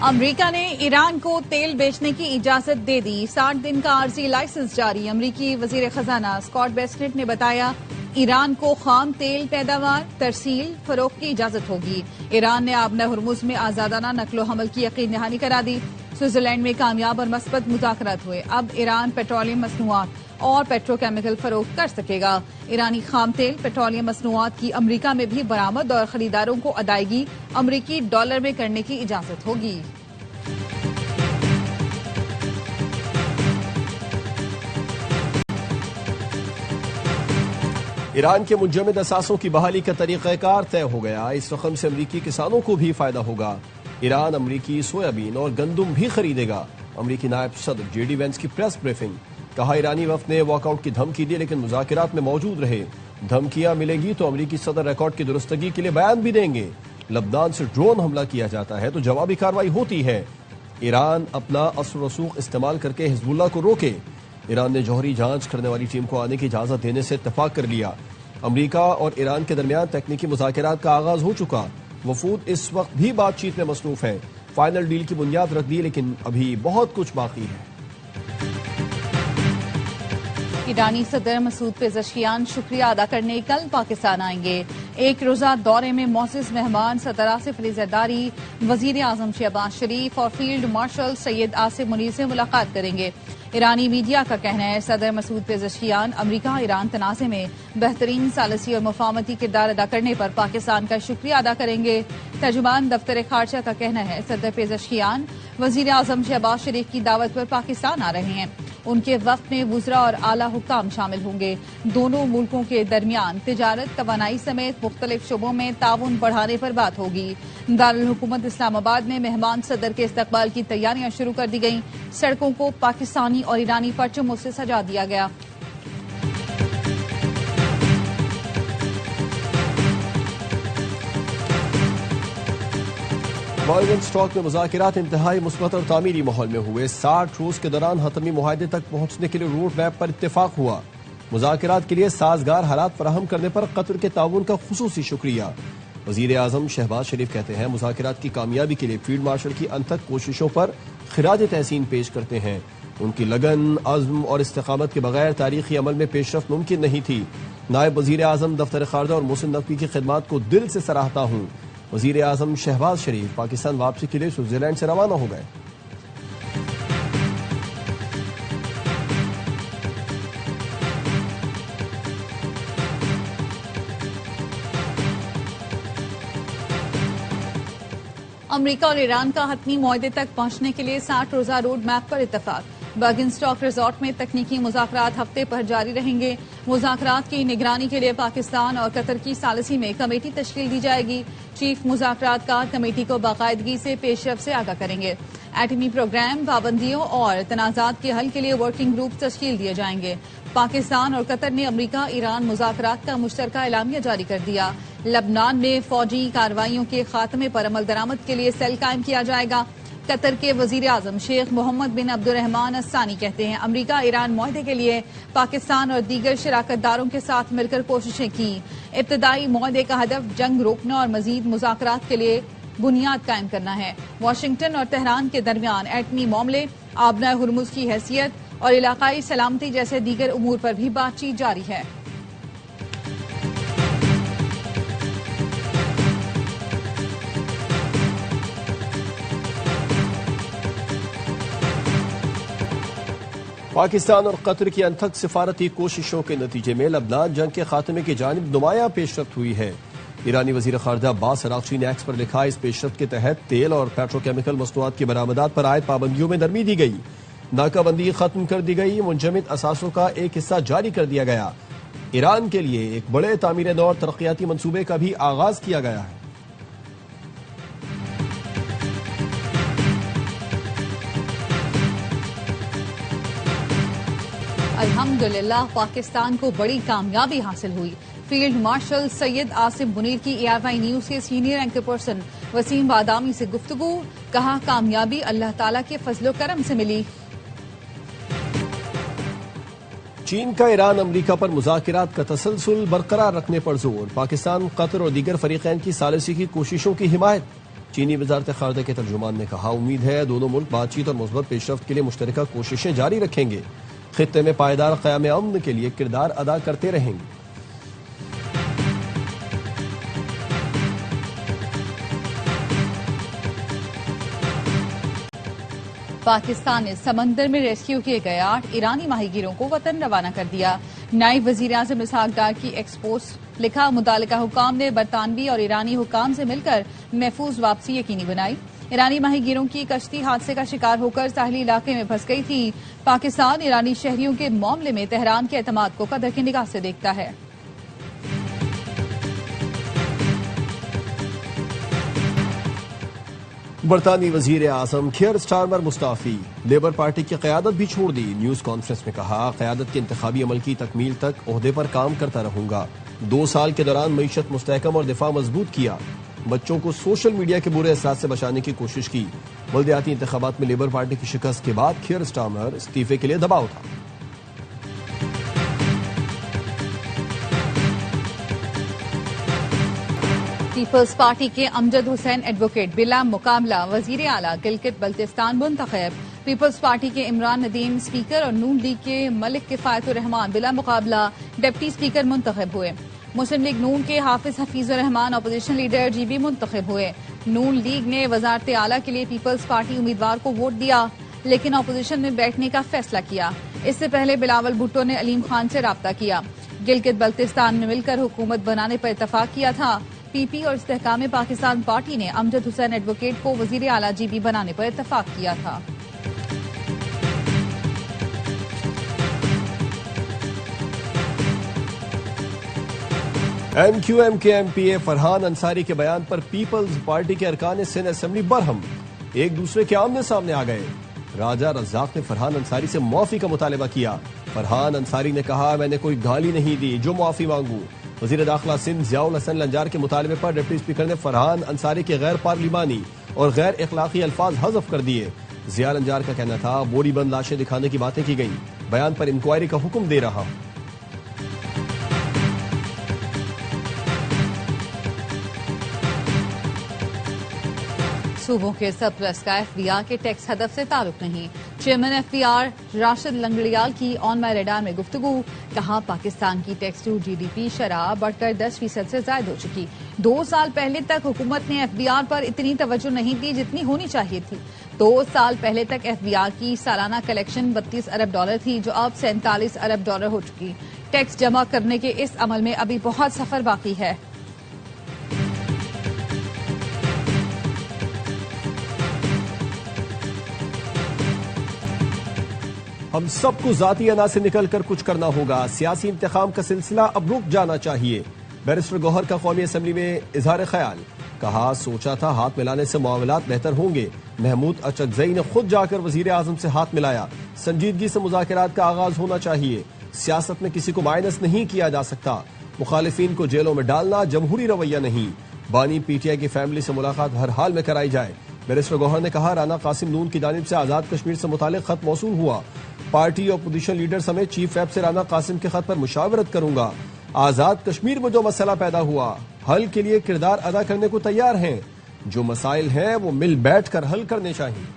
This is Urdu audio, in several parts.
امریکہ نے ایران کو تیل بیچنے کی اجازت دے دی۔ 60 دن کا عارضی لائسنس جاری۔ امریکی وزیر خزانہ اسکاٹ بیسنٹ نے بتایا ایران کو خام تیل پیداوار، ترسیل، فروخت کی اجازت ہوگی۔ ایران نے آبنہ ہرمز میں آزادانہ نقل و حمل کی یقین دہانی کرا دی۔ سوئٹزرلینڈ میں کامیاب اور مثبت مذاکرات ہوئے۔ اب ایران پیٹرولیم مصنوعات اور پیٹرو کیمیکل فروخت کر سکے گا۔ ایرانی خام تیل، پیٹرولیم مصنوعات کی امریکہ میں بھی برآمد اور خریداروں کو ادائیگی امریکی ڈالر میں کرنے کی اجازت ہوگی۔ ایران کے منجمد اثاثوں کی بحالی کا طریقہ کار طے ہو گیا۔ اس رقم سے امریکی کسانوں کو بھی فائدہ ہوگا۔ ایران امریکی سویابین اور گندم بھی خریدے گا۔ امریکی نائب صدر جے ڈی وینس کی پریس بریفنگ۔ کہا ایرانی وفد نے واک آؤٹ کی دھمکی دی لیکن مذاکرات میں موجود رہے۔ دھمکیاں ملیں گی تو امریکی صدر ریکارڈ کی درستگی کے لیے بیان بھی دیں گے۔ لبنان سے ڈرون حملہ کیا جاتا ہے تو جوابی کارروائی ہوتی ہے۔ ایران اپنا اثر و رسوخ استعمال کر کے حزب اللہ کو روکے۔ ایران نے جوہری جانچ کرنے والی ٹیم کو آنے کی اجازت دینے سے اتفاق کر لیا۔ امریکہ اور ایران کے درمیان تکنیکی مذاکرات کا آغاز ہو چکا۔ وفود اس وقت بھی بات چیت میں مصروف ہے۔ فائنل ڈیل کی بنیاد رکھ دی لیکن ابھی بہت کچھ باقی ہے۔ ایرانی صدر مسعود پزشکیان شکریہ ادا کرنے کل پاکستان آئیں گے۔ ایک روزہ دورے میں معزز مہمان صدر آصف علی زرداری، وزیر اعظم شہباز شریف اور فیلڈ مارشل سید آصف منیر سے ملاقات کریں گے۔ ایرانی میڈیا کا کہنا ہے صدر مسعود پزشکیان امریکہ ایران تنازع میں بہترین ثالثی اور مفاہمتی کردار ادا کرنے پر پاکستان کا شکریہ ادا کریں گے۔ ترجمان دفتر خارجہ کا کہنا ہے صدر پزشکیان وزیر اعظم شہباز شریف کی دعوت پر پاکستان آ رہے ہیں۔ ان کے وفد میں وزراء اور اعلی حکام شامل ہوں گے۔ دونوں ملکوں کے درمیان تجارت، توانائی سمیت مختلف شعبوں میں تعاون بڑھانے پر بات ہوگی۔ دارالحکومت اسلام آباد میں مہمان صدر کے استقبال کی تیاریاں شروع کر دی گئیں۔ سڑکوں کو پاکستانی اور ایرانی پرچموں سے سجا دیا گیا۔ مارگن اسٹاک میں مذاکرات انتہائی مثبت اور تعمیری ماحول میں ہوئے۔ 60 روز کے دوران حتمی معاہدے تک پہنچنے کے لیے روڈ میپ پر اتفاق ہوا۔ مذاکرات کے لیے سازگار حالات فراہم کرنے پر قطر کے تعاون کا خصوصی شکریہ۔ وزیر اعظم شہباز شریف کہتے ہیں مذاکرات کی کامیابی کے لیے فیلڈ مارشل کی انتھک کوششوں پر خراج تحسین پیش کرتے ہیں۔ ان کی لگن، عزم اور استقامت کے بغیر تاریخی عمل میں پیش رفت ممکن نہیں تھی۔ نائب وزیر اعظم دفتر خارجہ اور محسن نقوی کی خدمات کو دل سے سراہتا ہوں۔ وزیر اعظم شہباز شریف پاکستان واپسی کے لیے سوئٹزرلینڈ سے روانہ ہو گئے۔ امریکہ اور ایران کا حتمی معاہدے تک پہنچنے کے لیے 60 روزہ روڈ میپ پر اتفاق۔ برگن اسٹاک ریزورٹ میں تکنیکی مذاکرات ہفتے پر جاری رہیں گے۔ مذاکرات کی نگرانی کے لیے پاکستان اور قطر کی ثالثی میں کمیٹی تشکیل دی جائے گی۔ چیف مذاکرات کار کمیٹی کو باقاعدگی سے پیش رفت سے آگاہ کریں گے۔ ایٹمی پروگرام، پابندیوں اور تنازعات کے حل کے لیے ورکنگ گروپ تشکیل دیے جائیں گے۔ پاکستان اور قطر نے امریکہ ایران مذاکرات کا مشترکہ اعلامیہ جاری کر دیا۔ لبنان میں فوجی کارروائیوں کے خاتمے پر عمل درآمد کے لیے سیل قائم کیا جائے گا۔ قطر کے وزیر اعظم شیخ محمد بن عبد الرحمن الثانی کہتے ہیں امریکہ ایران معاہدے کے لیے پاکستان اور دیگر شراکت داروں کے ساتھ مل کر کوششیں کی۔ ابتدائی معاہدے کا ہدف جنگ روکنا اور مزید مذاکرات کے لیے بنیاد قائم کرنا ہے۔ واشنگٹن اور تہران کے درمیان ایٹمی معاملے، آبنہ ہرمز کی حیثیت اور علاقائی سلامتی جیسے دیگر امور پر بھی بات چیت جاری ہے۔ پاکستان اور قطر کی انتھک سفارتی کوششوں کے نتیجے میں لبنان جنگ کے خاتمے کی جانب نمایاں پیش رفت ہوئی ہے۔ ایرانی وزیر خارجہ عباس عراقچی نے ایکس پر لکھا اس پیش رفت کے تحت تیل اور پیٹرو کیمیکل مصنوعات کی برآمدات پر عائد پابندیوں میں نرمی دی گئی، ناکہ بندی ختم کر دی گئی، منجمد اثاثوں کا ایک حصہ جاری کر دیا گیا۔ ایران کے لیے ایک بڑے تعمیر نو اور ترقیاتی منصوبے کا بھی آغاز کیا گیا ہے۔ الحمدللہ پاکستان کو بڑی کامیابی حاصل ہوئی۔ فیلڈ مارشل سید آصف منیر کی ARY نیوز کے سینئر اینکر پرسن وسیم بادامی سے گفتگو، کہا کامیابی اللہ تعالیٰ کے فضل و کرم سے ملی۔ چین کا ایران امریکہ پر مذاکرات کا تسلسل برقرار رکھنے پر زور، پاکستان، قطر اور دیگر فریقین کی ثالثی کی کوششوں کی حمایت۔ چینی وزارت خارجہ کے ترجمان نے کہا امید ہے دونوں ملک بات چیت اور مثبت پیش رفت کے لیے مشترکہ کوششیں جاری رکھیں گے، خطے میں پائیدار قیام امن کے لیے کردار ادا کرتے رہیں گے۔ پاکستان نے سمندر میں ریسکیو کیے گئے 8 ایرانی ماہی گیروں کو وطن روانہ کر دیا۔ نائب وزیر اعظم اسحاق ڈار کی ایکسپوسٹ لکھا، متعلقہ حکام نے برطانوی اور ایرانی حکام سے مل کر محفوظ واپسی یقینی بنائی۔ ایرانی ماہی گیروں کی کشتی حادثے کا شکار ہو کر ساحلی علاقے میں پھنس گئی تھی۔ پاکستان ایرانی شہریوں کے معاملے میں تہران کے اعتماد کو قدر کی نگاہ سے دیکھتا ہے۔ برطانوی وزیر اعظم کیئر سٹارمر مستعفی، لیبر پارٹی کی قیادت بھی چھوڑ دی۔ نیوز کانفرنس میں کہا قیادت کے انتخابی عمل کی تکمیل تک عہدے پر کام کرتا رہوں گا۔ 2 سال کے دوران معیشت مستحکم اور دفاع مضبوط کیا، بچوں کو سوشل میڈیا کے برے اثرات سے بچانے کی کوشش کی۔ بلدیاتی انتخابات میں لیبر پارٹی کی شکست کے بعد کیئر سٹارمر استعفے کے لیے دباؤ تھا۔ پیپلز پارٹی کے امجد حسین ایڈوکیٹ بلا مقابلہ وزیر اعلیٰ گلگت بلتستان منتخب۔ پیپلز پارٹی کے عمران ندیم اسپیکر اور نون لیگ کے ملک کفایت الرحمان بلا مقابلہ ڈپٹی اسپیکر منتخب ہوئے۔ مسلم لیگ نون کے حافظ حفیظ الرحمان اپوزیشن لیڈر جی بی منتخب ہوئے۔ نون لیگ نے وزارت اعلیٰ کے لیے پیپلز پارٹی امیدوار کو ووٹ دیا لیکن اپوزیشن میں بیٹھنے کا فیصلہ کیا۔ اس سے پہلے بلاول بھٹو نے علیم خان سے رابطہ کیا۔ گلگت بلتستان میں مل کر حکومت بنانے پر اتفاق کیا تھا۔ پی پی اور استحکام پاکستان پارٹی نے امجد حسین ایڈوکیٹ کو وزیر اعلیٰ جی بی بنانے پر اتفاق کیا تھا۔ ایم کیو ایم کے ایم پی اے فرحان انصاری کے بیان پر پیپلز پارٹی کے ارکان سندھ اسمبلی برہم، ایک دوسرے کے آمنے سامنے آ گئے۔ راجہ رزاق نے فرحان انصاری سے معافی کا مطالبہ کیا۔ فرحان انصاری نے کہا میں نے کوئی گالی نہیں دی جو معافی مانگوں۔ وزیر داخلہ سندھ ضیاء الحسن لنجار کے مطالبے پر ڈپٹی اسپیکر نے فرحان انصاری کے غیر پارلیمانی اور غیر اخلاقی الفاظ حذف کر دیے۔ ضیاء لنجار کا کہنا تھا بوری بند لاشیں دکھانے کی باتیں کی گئیں، بیان پر انکوائری کا حکم دے رہا ہوں۔ صوبوں کے سرپلس کا ایف بی آر کے ٹیکس ہدف سے تعلق نہیں۔ Chairman F B R Rashid Langrial کی آن مائی ریڈار میں گفتگو، کہا پاکستان کی tax to G D P شرح بڑھ کر 10% سے زائد ہو چکی۔ 2 سال پہلے تک حکومت نے ایف بی آر پر اتنی توجہ نہیں دی جتنی ہونی چاہیے تھی۔ 2 سال پہلے تک ایف بی آر کی سالانہ کلیکشن $32 ارب تھی جو اب $47 ارب ہو چکی۔ ٹیکس جمع کرنے کے اس عمل میں ابھی بہت سفر باقی ہے۔ ہم سب کو ذاتی انا سے نکل کر کچھ کرنا ہوگا، سیاسی انتخاب کا سلسلہ اب رک جانا چاہیے۔ بیرسٹر گوہر کا قومی اسمبلی میں اظہار خیال، کہا سوچا تھا ہاتھ ملانے سے معاملات بہتر ہوں گے، محمود اچکزئی نے خود جا کر وزیر اعظم سے ہاتھ ملایا، سنجیدگی سے مذاکرات کا آغاز ہونا چاہیے، سیاست میں کسی کو مائنس نہیں کیا جا سکتا، مخالفین کو جیلوں میں ڈالنا جمہوری رویہ نہیں، بانی پی ٹی آئی کی فیملی سے ملاقات ہر حال میں کرائی جائے۔ بیرسٹر گوہر نے کہا رانا قاسم نون کی جانب سے آزاد کشمیر سے متعلق خط موصول ہوا، پارٹی اور اپوزیشن لیڈر سمیت چیف ویب سے رانا قاسم کے خط پر مشاورت کروں گا، آزاد کشمیر میں جو مسئلہ پیدا ہوا حل کے لیے کردار ادا کرنے کو تیار ہیں، جو مسائل ہیں وہ مل بیٹھ کر حل کرنے چاہیے۔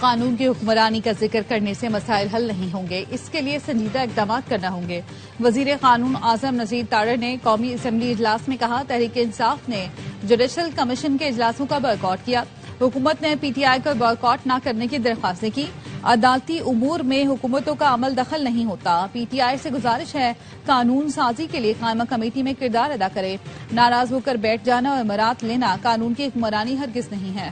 قانون کی حکمرانی کا ذکر کرنے سے مسائل حل نہیں ہوں گے، اس کے لیے سنجیدہ اقدامات کرنا ہوں گے۔ وزیر قانون اعظم نذیر تارڑ نے قومی اسمبلی اجلاس میں کہا تحریک انصاف نے جوڈیشل کمیشن کے اجلاسوں کا بائیکاٹ کیا، حکومت نے پی ٹی آئی کو بائیکاٹ نہ کرنے کی درخواستیں کی، عدالتی امور میں حکومتوں کا عمل دخل نہیں ہوتا، پی ٹی آئی سے گزارش ہے قانون سازی کے لیے قائمہ کمیٹی میں کردار ادا کرے، ناراض ہو کر بیٹھ جانا اور امرات لینا قانون کی حکمرانی ہرگز نہیں ہے۔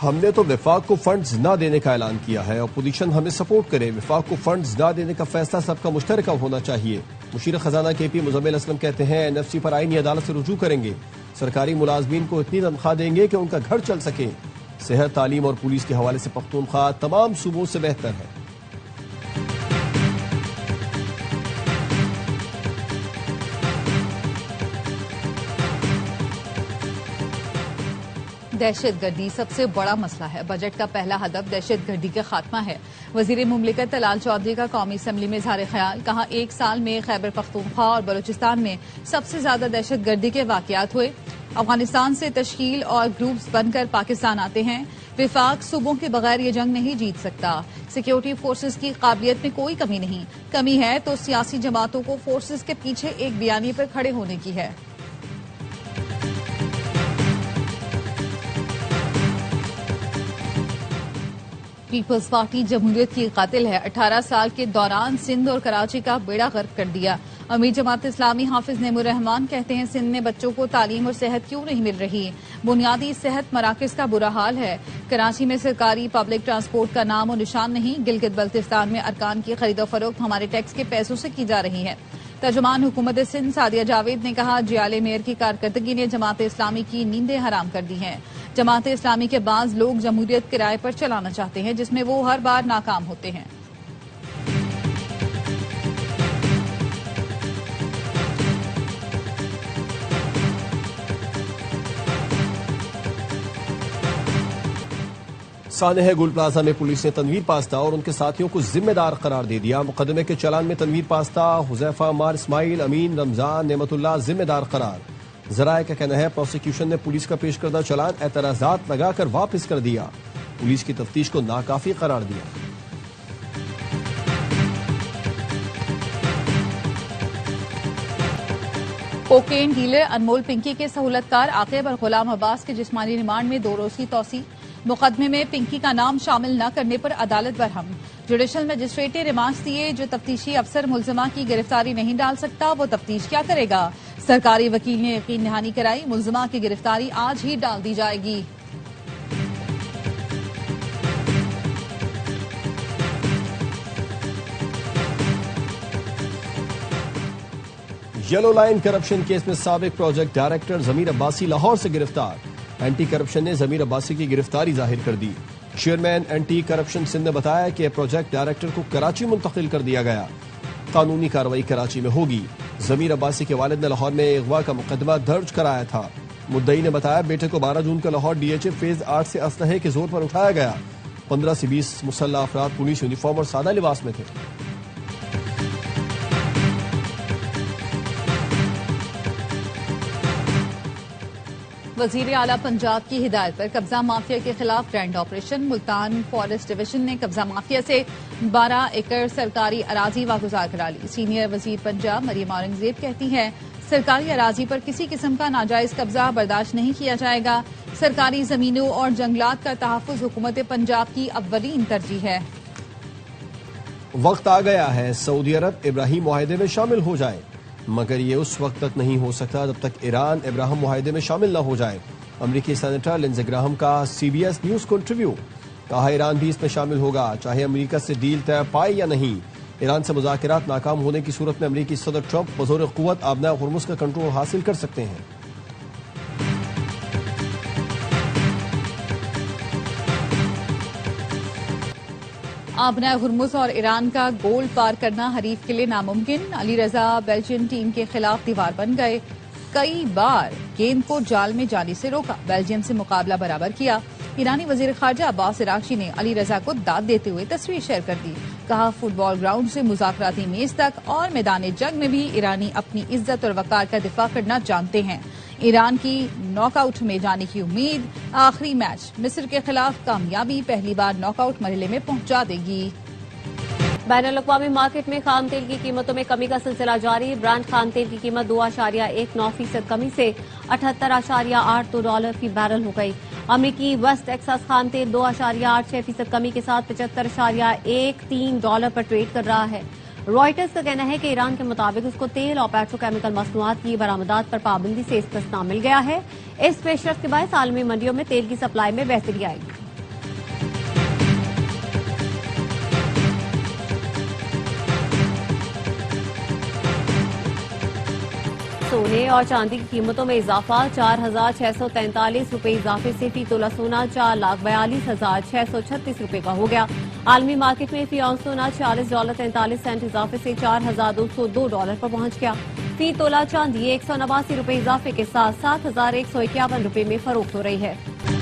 ہم نے تو وفاق کو فنڈز نہ دینے کا اعلان کیا ہے، اپوزیشن ہمیں سپورٹ کرے، وفاق کو فنڈز نہ دینے کا فیصلہ سب کا مشترکہ ہونا چاہیے۔ مشیر خزانہ کے پی مزمل اسلم کہتے ہیں این ایف سی پر آئینی عدالت سے رجوع کریں گے، سرکاری ملازمین کو اتنی تنخواہ دیں گے کہ ان کا گھر چل سکے، صحت، تعلیم اور پولیس کے حوالے سے پختونخوا تمام صوبوں سے بہتر ہے۔ دہشت گردی سب سے بڑا مسئلہ ہے. بجٹ کا پہلا ہدف دہشت گردی کا خاتمہ ہے. وزیر مملکت طلال چودھری کا قومی اسمبلی میں اظہار خیال. کہا 1 سال میں خیبر پختونخوا اور بلوچستان میں سب سے زیادہ دہشت گردی کے واقعات ہوئے. افغانستان سے تشکیل اور گروپس بن کر پاکستان آتے ہیں. وفاق صوبوں کے بغیر یہ جنگ نہیں جیت سکتا. سیکیورٹی فورسز کی قابلیت میں کوئی کمی نہیں. کمی ہے تو سیاسی جماعتوں کو فورسز کے پیچھے ایک بیانیے پر کھڑے ہونے کی ہے. پیپلز پارٹی جمہوریت کی قاتل ہے. 18 سال کے دوران سندھ اور کراچی کا بیڑا غرق کر دیا. امیر جماعت اسلامی حافظ نعیم الرحمان کہتے ہیں سندھ میں بچوں کو تعلیم اور صحت کیوں نہیں مل رہی. بنیادی صحت مراکز کا برا حال ہے. کراچی میں سرکاری پبلک ٹرانسپورٹ کا نام و نشان نہیں. گلگت بلتستان میں ارکان کی خرید و فروخت ہمارے ٹیکس کے پیسوں سے کی جا رہی ہے. ترجمان حکومت سندھ سعدیہ جاوید نے کہا جیالے میئر کی کارکردگی نے جماعت اسلامی کی نیندیں حرام کر دی ہیں. جماعت اسلامی کے بعض لوگ جمہوریت کرائے پر چلانا چاہتے ہیں جس میں وہ ہر بار ناکام ہوتے ہیں. سانحہ گل پلازا میں پولیس نے تنویر پاستہ اور ان کے ساتھیوں کو ذمہ دار قرار دے دیا. مقدمے کے چلان میں تنویر پاستہ، حذیفہ عمار اسماعیل، امین رمضان، نعمت اللہ ذمہ دار قرار. ذرائع کا کہنا ہے پروسیکیوشن نے پولیس کا پیش کردہ چلان اعتراضات لگا کر واپس کر دیا. پولیس کی تفتیش کو ناکافی قرار دیا. کوکین ڈیلر انمول پنکی کے سہولت کار عاقب اور غلام عباس کے جسمانی ریمانڈ میں 2 روز کی توسیع. مقدمے میں پنکی کا نام شامل نہ کرنے پر عدالت برہم. جوڈیشل مجسٹریٹ نے ریمانڈز دیے. جو تفتیشی افسر ملزمہ کی گرفتاری نہیں ڈال سکتا وہ تفتیش کیا کرے گا. سرکاری وکیل نے یقین دہانی کرائی ملزمہ کی گرفتاری آج ہی ڈال دی جائے گی. یلو لائن کرپشن کیس میں سابق پروجیکٹ ڈائریکٹر ضمیر عباسی لاہور سے گرفتار. اینٹی کرپشن نے ضمیر عباسی کی گرفتاری ظاہر کر دی. چیئرمین اینٹی کرپشن سندھ نے بتایا کہ پروجیکٹ ڈائریکٹر کو کراچی منتقل کر دیا گیا. قانونی کارروائی کراچی میں ہوگی. ضمیر عباسی کے والد نے لاہور میں اغوا کا مقدمہ درج کرایا تھا. مدعی نے بتایا بیٹے کو 12 جون کو Lahore D H A phase 8 سے اسلحے کے زور پر اٹھایا گیا. 15 سے 20 مسلح افراد پولیس یونیفارم اور سادہ لباس میں تھے. وزیر اعلیٰ پنجاب کی ہدایت پر قبضہ مافیا کے خلاف grand operation. Multan forest division نے قبضہ مافیا سے 12 ایکڑ سرکاری اراضی واگزار کرا لی. سینئر وزیر پنجاب مریم اورنگزیب کہتی ہیں سرکاری اراضی پر کسی قسم کا ناجائز قبضہ برداشت نہیں کیا جائے گا. سرکاری زمینوں اور جنگلات کا تحفظ حکومت پنجاب کی اولین ترجیح ہے. وقت آ گیا ہے سعودی عرب ابراہیم معاہدے میں شامل ہو جائے، مگر یہ اس وقت تک نہیں ہو سکتا جب تک ایران ابراہیم معاہدے میں شامل نہ ہو جائے. امریکی سینیٹر لنزے گراہم کا سی بی ایس نیوز کو انٹرویو. کہا ایران بھی اس میں شامل ہوگا چاہے امریکہ سے ڈیل طے پائے یا نہیں. ایران سے مذاکرات ناکام ہونے کی صورت میں امریکی صدر ٹرمپ بزور قوت آبنائے ہرمز کا کنٹرول حاصل کر سکتے ہیں. آبنائے ہرمز اور ایران کا گول پار کرنا حریف کے لیے ناممکن. علی رضا بیلجین ٹیم کے خلاف دیوار بن گئے. کئی بار گیند کو جال میں جانے سے روکا. بیلجیم سے مقابلہ برابر کیا. ایرانی وزیر خارجہ عباس عراقچی نے علی رضا کو داد دیتے ہوئے تصویر شیئر کر دی. کہا فٹ بال گراؤنڈ سے مذاکراتی میز تک اور میدان جنگ میں بھی ایرانی اپنی عزت اور وقار کا دفاع کرنا جانتے ہیں. ایران کی ناک آؤٹ میں جانے کی امید. آخری میچ مصر کے خلاف کامیابی پہلی بار ناک آؤٹ مرحلے میں پہنچا دے گی. بین الاقوامی مارکیٹ میں خام تیل کی قیمتوں میں کمی کا سلسلہ جاری. برانڈ خام تیل کی قیمت 2.19% کمی سے $78.82 فی بیرل ہو گئی. امریکی ویسٹ ٹیکساس خام تیل 2.86% کمی کے ساتھ $75.13 پر ٹریڈ کر رہا ہے. رائٹرز کا کہنا ہے کہ ایران کے مطابق اس کو تیل اور پیٹروکیمیکل مصنوعات کی برآمدات پر پابندی سے استثناء مل گیا ہے. اس پیشرفت کے باعث عالمی منڈیوں میں تیل کی سپلائی میں بہتری آئے گی. سونے اور چاندی کی قیمتوں میں اضافہ. 4,643 روپے اضافے سے فی تولہ سونا 4,42,636 روپے کا ہو گیا. عالمی مارکیٹ میں فی اونس سونا $40.43 اضافے سے $4,202 پر پہنچ گیا. فی تولہ چاندی 189 روپے اضافے کے ساتھ 7,151 روپے میں فروخت ہو رہی ہے.